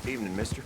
Evening, mister.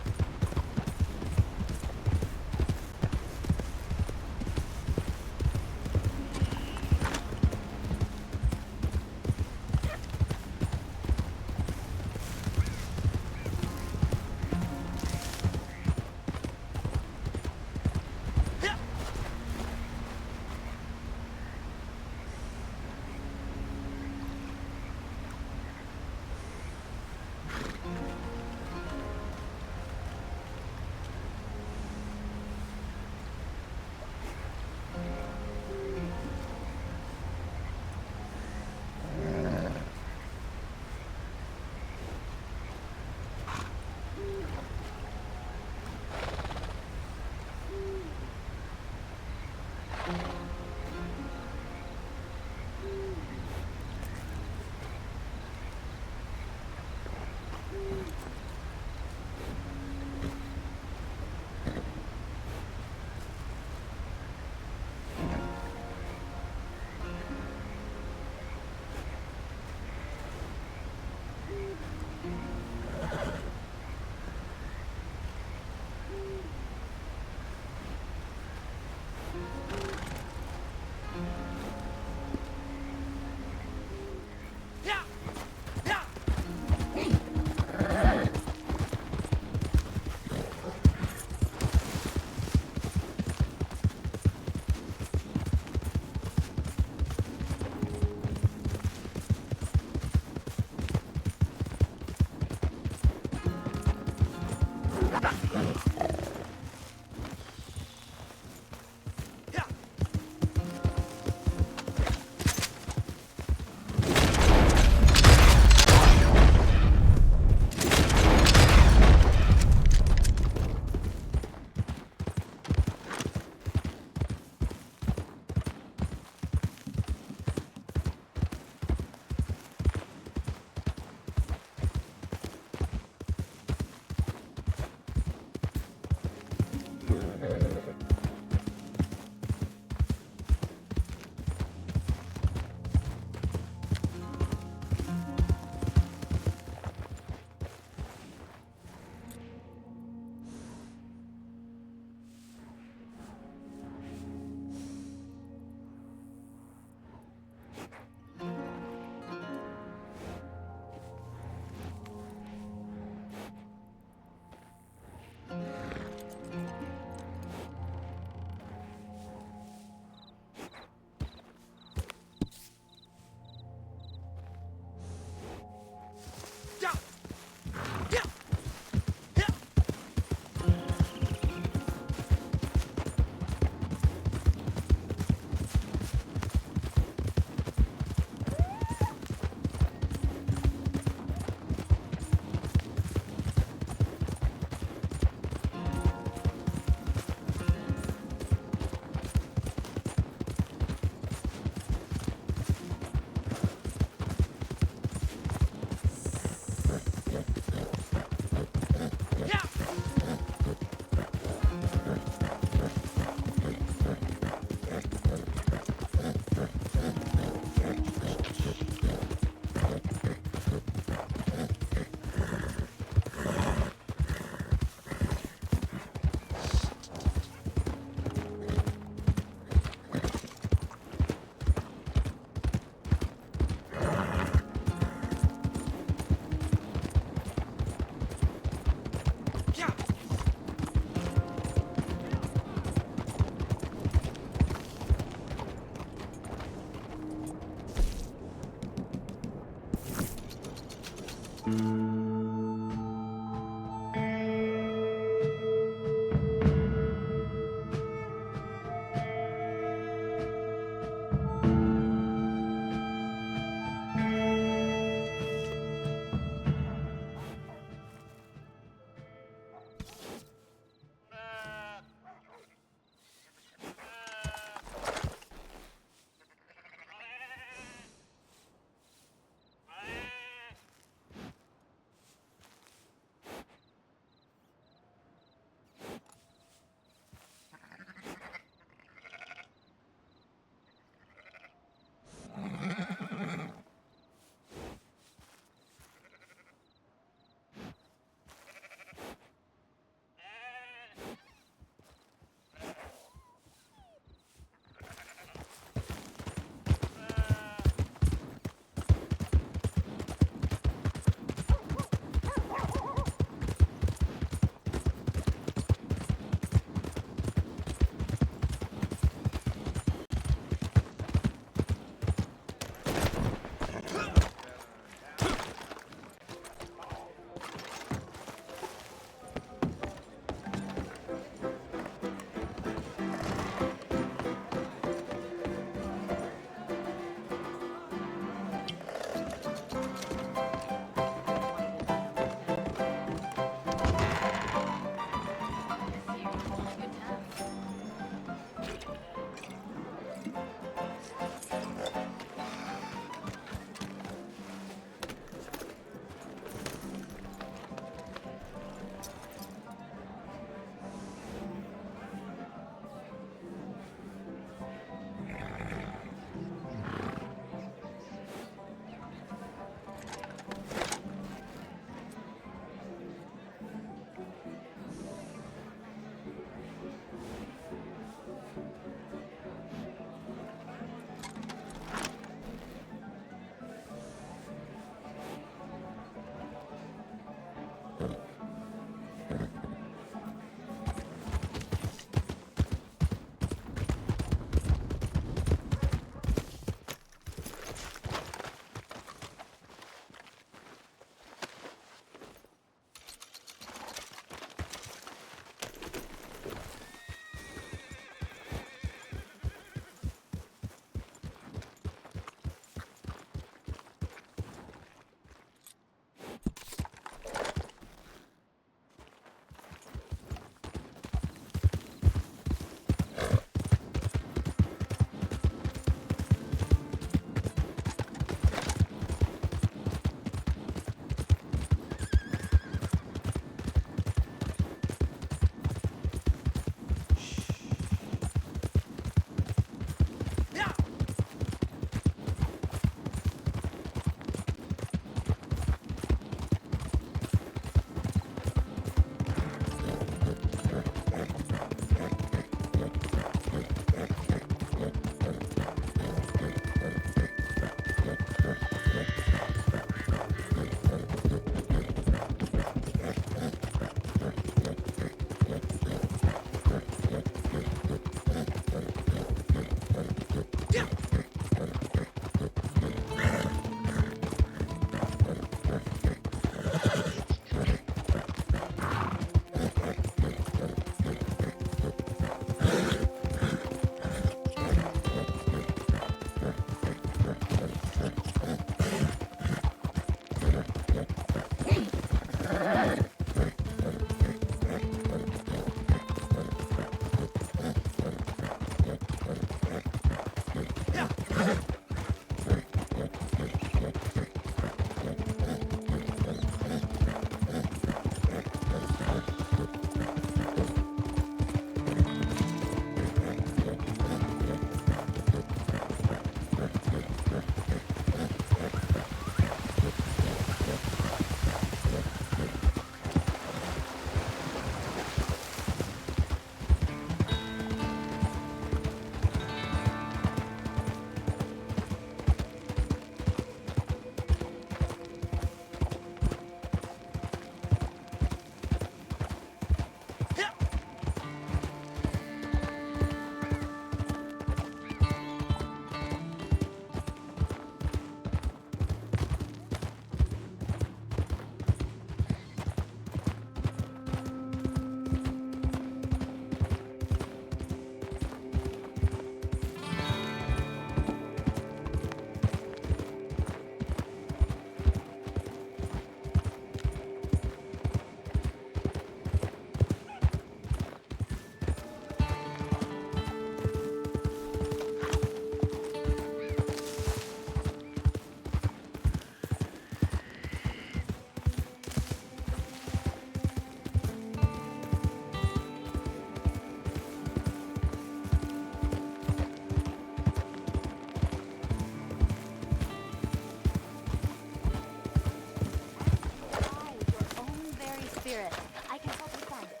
spirit. I can help you find it.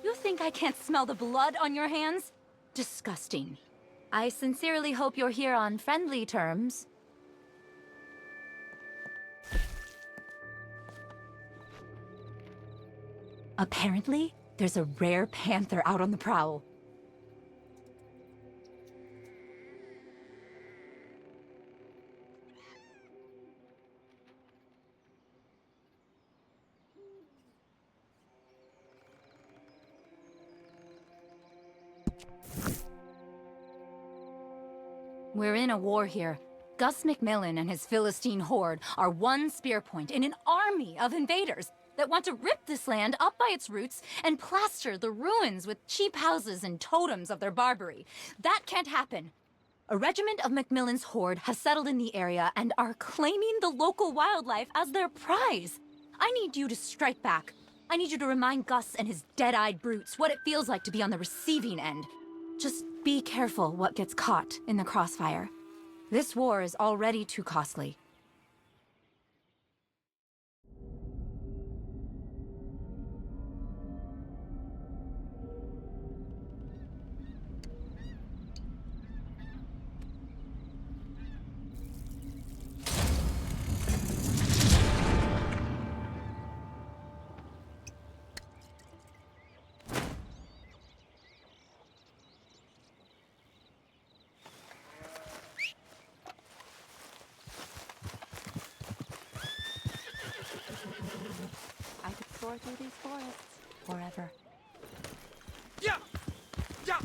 You think I can't smell the blood on your hands? Disgusting. I sincerely hope you're here on friendly terms. Apparently, there's a rare panther out on the prowl. We're in a war here. Gus McMillan and his Philistine horde are one spear point in an army of invaders that want to rip this land up by its roots and plaster the ruins with cheap houses and totems of their barbarity. That can't happen. A regiment of McMillan's horde has settled in the area and are claiming the local wildlife as their prize. I need you to strike back. I need you to remind Gus and his dead-eyed brutes what it feels like to be on the receiving end. Just be careful what gets caught in the crossfire. This war is already too costly. I could soar through these forests forever. Yeah! Yeah!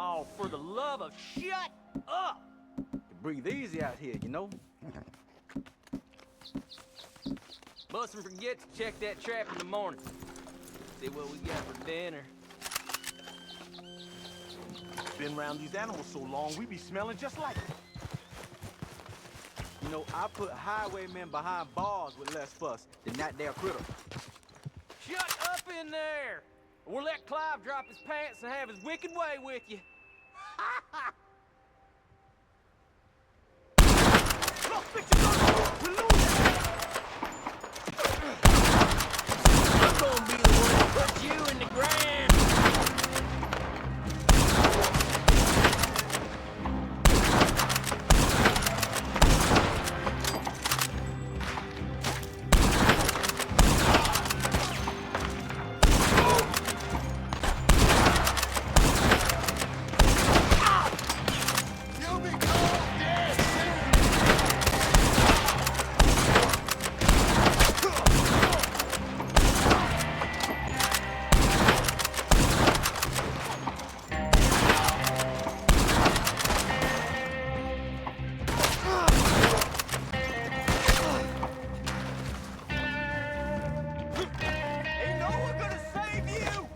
Oh, for the love of shut up! You breathe easy out here, you know? Mustn't forget to check that trap in the morning. See what we got for dinner. Been around these animals so long, we be smelling just like them. You know, I put highwaymen behind bars with less fuss than that there critter. Shut up in there! Or we'll let Clive drop his pants and have his wicked way with you. Look, bitches, we're losing! I'm gonna be the one to put you in the ground! You'll be cold dead Ain't no one gonna save you!